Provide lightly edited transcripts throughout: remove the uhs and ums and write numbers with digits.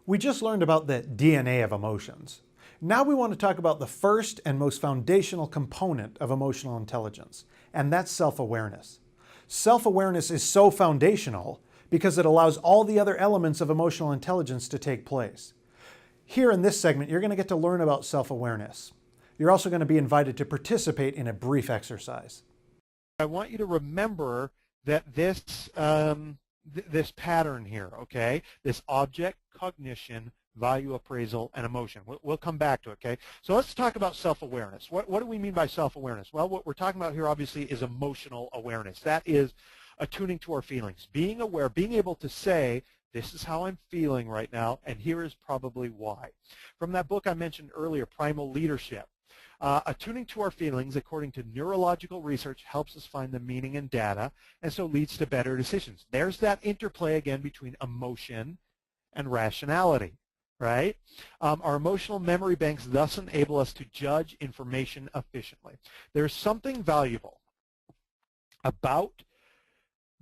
We just learned about the DNA of emotions. Now we want to talk about the first and most foundational component of emotional intelligence, and that's self-awareness. Self-awareness is so foundational because it allows all the other elements of emotional intelligence to take place. Here in this segment, you're going to get to learn about self-awareness. You're also going to be invited to participate in a brief exercise. I want you to remember that this pattern here, okay, this object, cognition, value appraisal, and emotion. We'll come back to it, okay? So let's talk about self-awareness. What do we mean by self-awareness? Well, what we're talking about here obviously is emotional awareness. That is attuning to our feelings, being aware, being able to say, this is how I'm feeling right now, and here is probably why. From that book I mentioned earlier, Primal Leadership, attuning to our feelings, according to neurological research, helps us find the meaning in data, and so leads to better decisions. There's that interplay again between emotion and rationality, right? Our emotional memory banks thus enable us to judge information efficiently. There's something valuable about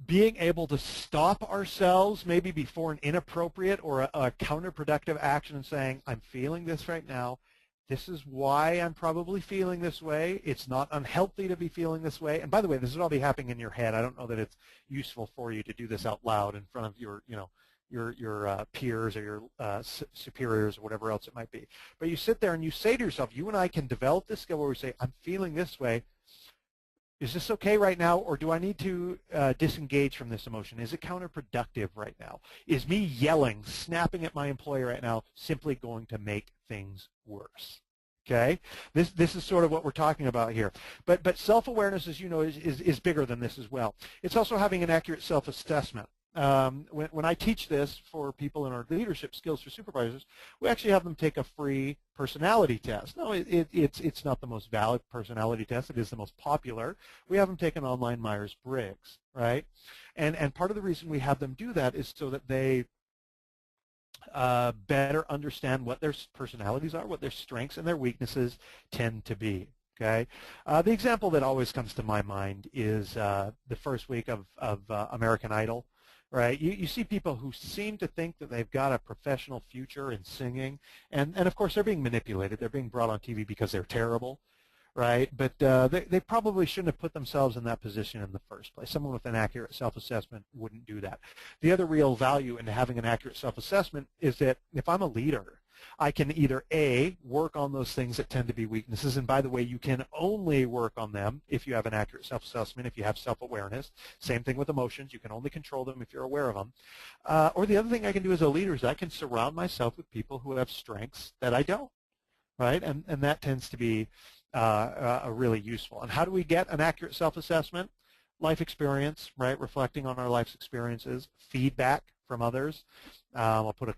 being able to stop ourselves maybe before an inappropriate or a counterproductive action and saying, I'm feeling this right now. This is why I'm probably feeling this way. It's not unhealthy to be feeling this way. And by the way, this is all be happening in your head. I don't know that it's useful for you to do this out loud in front of your, your peers or your superiors or whatever else it might be. But you sit there and you say to yourself, you and I can develop this skill where we say, I'm feeling this way. Is this okay right now, or do I need to disengage from this emotion? Is it counterproductive right now? Is me yelling, snapping at my employer right now simply going to make things worse? Okay, this is sort of what we're talking about here. But self-awareness, as you know, is bigger than this as well. It's also having an accurate self-assessment. When I teach this for people in our leadership skills for supervisors, we actually have them take a free personality test. No, it's not the most valid personality test. It is the most popular. We have them take an online Myers-Briggs, right? And part of the reason we have them do that is so that they better understand what their personalities are, what their strengths and their weaknesses tend to be. Okay, the example that always comes to my mind is the first week of American Idol. Right, you see people who seem to think that they've got a professional future in singing, and of course they're being manipulated. They're being brought on TV because they're terrible, right? But they probably shouldn't have put themselves in that position in the first place. Someone with an accurate self-assessment wouldn't do that. The other real value in having an accurate self-assessment is that if I'm a leader, I can either A, work on those things that tend to be weaknesses, and by the way, you can only work on them if you have an accurate self-assessment, if you have self-awareness. Same thing with emotions. You can only control them if you're aware of them. Or the other thing I can do as a leader is I can surround myself with people who have strengths that I don't, right? And that tends to be really useful. And how do we get an accurate self-assessment? Life experience, right? Reflecting on our life's experiences, feedback from others. I'll put a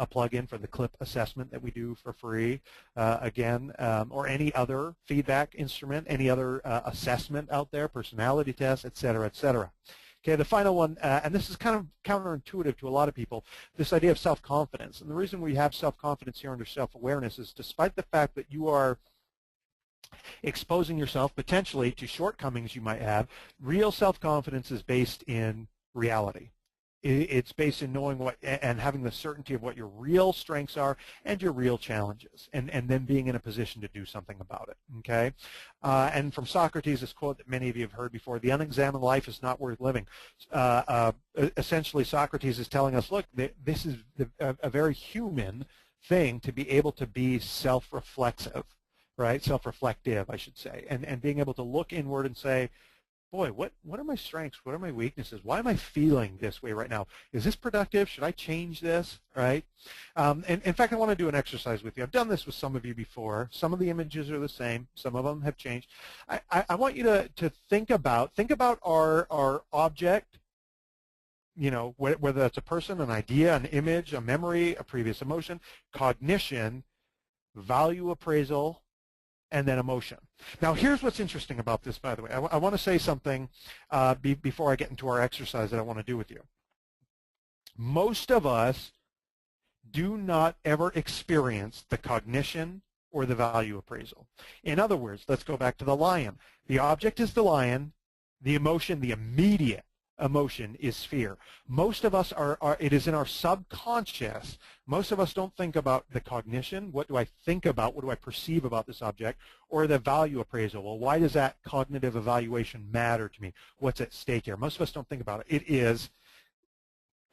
plug in for the CLIP assessment that we do for free, again, or any other feedback instrument, any other assessment out there, personality tests, et cetera, et cetera. Okay, the final one, and this is kind of counterintuitive to a lot of people, this idea of self-confidence. And the reason we have self-confidence here under self-awareness is despite the fact that you are exposing yourself potentially to shortcomings you might have, real self-confidence is based in reality. It's based in knowing what and having the certainty of what your real strengths are and your real challenges, and then being in a position to do something about it. Okay, and from Socrates, this quote that many of you have heard before: "The unexamined life is not worth living." Essentially, Socrates is telling us, look, this is a very human thing to be able to be self-reflexive, right? Self-reflective, I should say, and being able to look inward and say, boy, what are my strengths? What are my weaknesses? Why am I feeling this way right now? Is this productive? Should I change this? Right? And in fact, I want to do an exercise with you. I've done this with some of you before. Some of the images are the same. Some of them have changed. I want you to think about our object, you know, whether that's a person, an idea, an image, a memory, a previous emotion, cognition, value appraisal, and then emotion. Now, here's what's interesting about this, by the way. I want to say something before I get into our exercise that I want to do with you. Most of us do not ever experience the cognition or the value appraisal. In other words, let's go back to the lion. The object is the lion. The emotion, the immediate emotion is fear. Most of us it is in our subconscious. Most of us don't think about the cognition. What do I think about? What do I perceive about this object? Or the value appraisal. Well, why does that cognitive evaluation matter to me? What's at stake here? Most of us don't think about it. It is,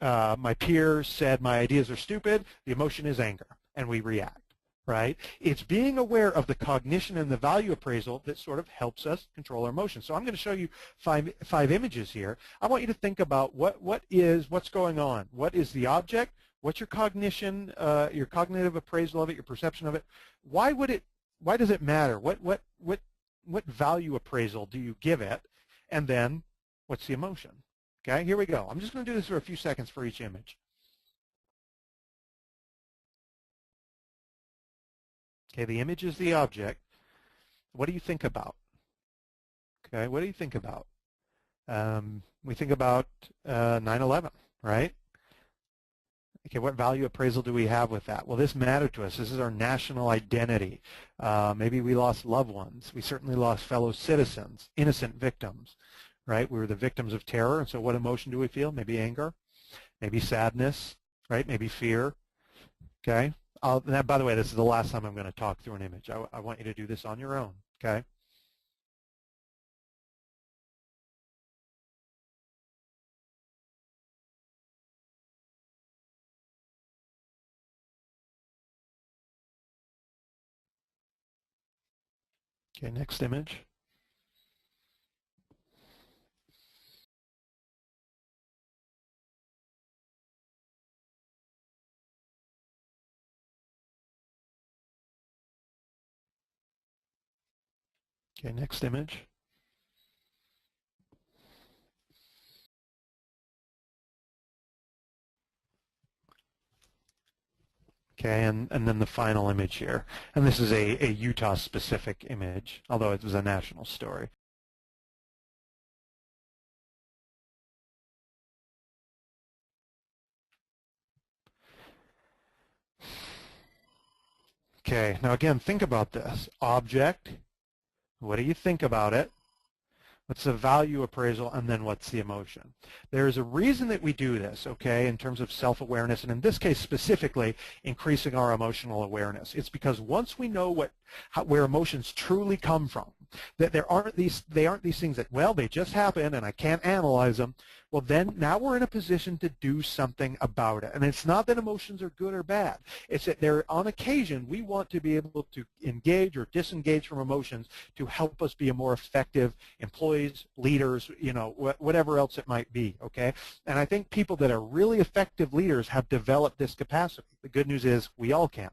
my peers said my ideas are stupid. The emotion is anger, and we react. Right? It's being aware of the cognition and the value appraisal that sort of helps us control our emotions. So I'm going to show you five images here. I want you to think about what's going on. What is the object? What's your cognition, your cognitive appraisal of it, your perception of it? Why does it matter? What value appraisal do you give it? And then what's the emotion? Okay, here we go. I'm just going to do this for a few seconds for each image. Okay, the image is the object. What do you think about? Okay, what do you think about? We think about 9/11, right? Okay, what value appraisal do we have with that? Well, this mattered to us. This is our national identity. Maybe we lost loved ones. We certainly lost fellow citizens, innocent victims, right? We were the victims of terror, and so what emotion do we feel? Maybe anger, maybe sadness, right? Maybe fear, okay? Now, by the way, this is the last time I'm going to talk through an image. I want you to do this on your own, okay? Okay, next image. Okay, next image. Okay, and then the final image here. And this is a Utah-specific image, although it was a national story. Okay, now again, think about this. Object, what do you think about it? What's the value appraisal, and then what's the emotion? There's a reason that we do this, okay, in terms of self-awareness, and in this case specifically, increasing our emotional awareness. It's because once we know where emotions truly come from, that they aren't these things that, well, they just happen and I can't analyze them. Well, then now we're in a position to do something about it. And it's not that emotions are good or bad. It's that on occasion we want to be able to engage or disengage from emotions to help us be a more effective employees, leaders, whatever else it might be, okay? And I think people that are really effective leaders have developed this capacity. The good news is we all can.